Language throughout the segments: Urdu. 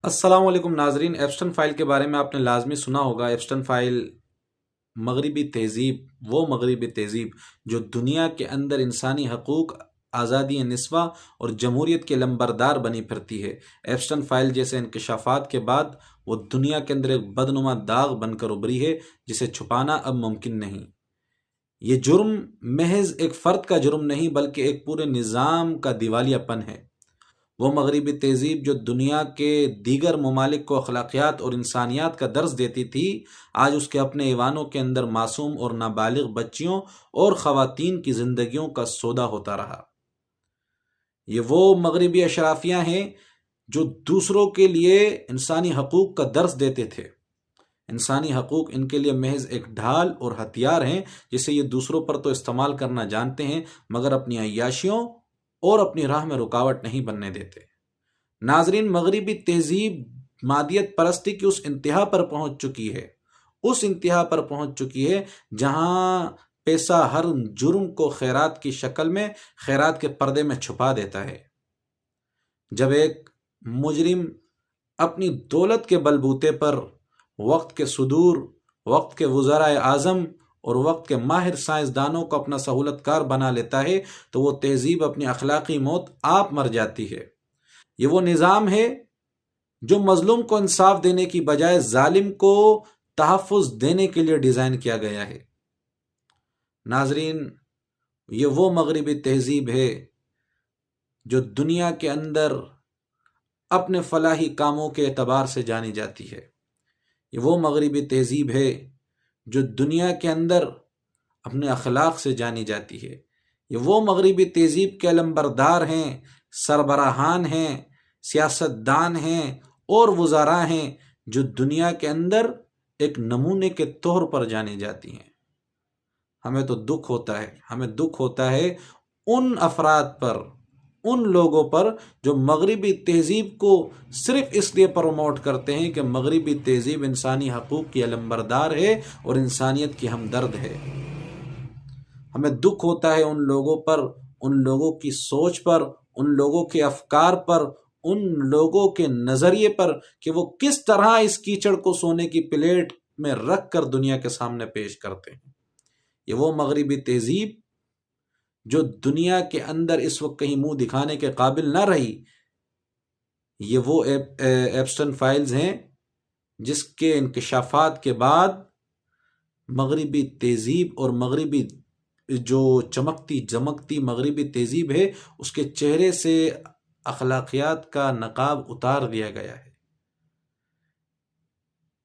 السلام علیکم ناظرین، ایپسٹن فائل کے بارے میں آپ نے لازمی سنا ہوگا۔ ایپسٹن فائل مغربی تہذیب، وہ مغربی تہذیب جو دنیا کے اندر انسانی حقوق، آزادی نسواں اور جمہوریت کے لمبردار بنی پھرتی ہے۔ ایپسٹن فائل جیسے انکشافات کے بعد وہ دنیا کے اندر ایک بدنما داغ بن کر ابھری ہے جسے چھپانا اب ممکن نہیں۔ یہ جرم محض ایک فرد کا جرم نہیں بلکہ ایک پورے نظام کا دیوالیہ پن ہے۔ وہ مغربی تہذیب جو دنیا کے دیگر ممالک کو اخلاقیات اور انسانیات کا درس دیتی تھی، آج اس کے اپنے ایوانوں کے اندر معصوم اور نابالغ بچیوں اور خواتین کی زندگیوں کا سودا ہوتا رہا۔ یہ وہ مغربی اشرافیہ ہیں جو دوسروں کے لیے انسانی حقوق کا درس دیتے تھے۔ انسانی حقوق ان کے لیے محض ایک ڈھال اور ہتھیار ہیں جسے یہ دوسروں پر تو استعمال کرنا جانتے ہیں مگر اپنی عیاشیوں اور اپنی راہ میں رکاوٹ نہیں بننے دیتے۔ ناظرین، مغربی تہذیب مادیت پرستی کی اس انتہا پر پہنچ چکی ہے، اس انتہا پر پہنچ چکی ہے جہاں پیسہ ہر جرم کو خیرات کی شکل میں، خیرات کے پردے میں چھپا دیتا ہے۔ جب ایک مجرم اپنی دولت کے بلبوتے پر وقت کے صدور، وقت کے وزرائے اعظم اور وقت کے ماہر سائنسدانوں کو اپنا سہولت کار بنا لیتا ہے تو وہ تہذیب اپنی اخلاقی موت آپ مر جاتی ہے۔ یہ وہ نظام ہے جو مظلوم کو انصاف دینے کی بجائے ظالم کو تحفظ دینے کے لیے ڈیزائن کیا گیا ہے۔ ناظرین، یہ وہ مغربی تہذیب ہے جو دنیا کے اندر اپنے فلاحی کاموں کے اعتبار سے جانی جاتی ہے۔ یہ وہ مغربی تہذیب ہے جو دنیا کے اندر اپنے اخلاق سے جانی جاتی ہے۔ یہ وہ مغربی تہذیب کے علمبردار ہیں، سربراہان ہیں، سیاستدان ہیں اور وزراء ہیں جو دنیا کے اندر ایک نمونے کے طور پر جانی جاتی ہیں۔ ہمیں تو دکھ ہوتا ہے ان افراد پر، ان لوگوں پر جو مغربی تہذیب کو صرف اس لیے پروموٹ کرتے ہیں کہ مغربی تہذیب انسانی حقوق کی علمبردار ہے اور انسانیت کی ہمدرد ہے۔ ہمیں دکھ ہوتا ہے ان لوگوں پر، ان لوگوں کی سوچ پر، ان لوگوں کے افکار پر، ان لوگوں کے نظریے پر کہ وہ کس طرح اس کیچڑ کو سونے کی پلیٹ میں رکھ کر دنیا کے سامنے پیش کرتے ہیں۔ یہ وہ مغربی تہذیب جو دنیا کے اندر اس وقت کہیں منہ دکھانے کے قابل نہ رہی، یہ وہ ایپسٹن فائلز ہیں جس کے انکشافات کے بعد مغربی تہذیب اور مغربی جو چمکتی جمکتی مغربی تہذیب ہے اس کے چہرے سے اخلاقیات کا نقاب اتار دیا گیا ہے۔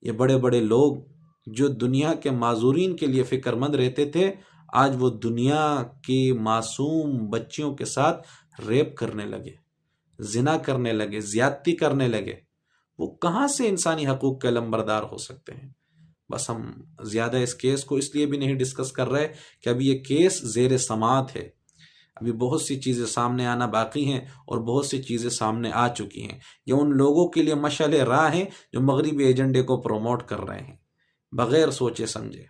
یہ بڑے بڑے لوگ جو دنیا کے معذورین کے لیے فکر مند رہتے تھے، آج وہ دنیا کی معصوم بچیوں کے ساتھ ریپ کرنے لگے، زنا کرنے لگے، زیادتی کرنے لگے۔ وہ کہاں سے انسانی حقوق کے علمبردار ہو سکتے ہیں؟ بس ہم زیادہ اس کیس کو اس لیے بھی نہیں ڈسکس کر رہے کہ ابھی یہ کیس زیر سماعت ہے، ابھی بہت سی چیزیں سامنے آنا باقی ہیں اور بہت سی چیزیں سامنے آ چکی ہیں۔ یہ ان لوگوں کے لیے مشعل راہ ہیں جو مغربی ایجنڈے کو پروموٹ کر رہے ہیں بغیر سوچے سمجھے۔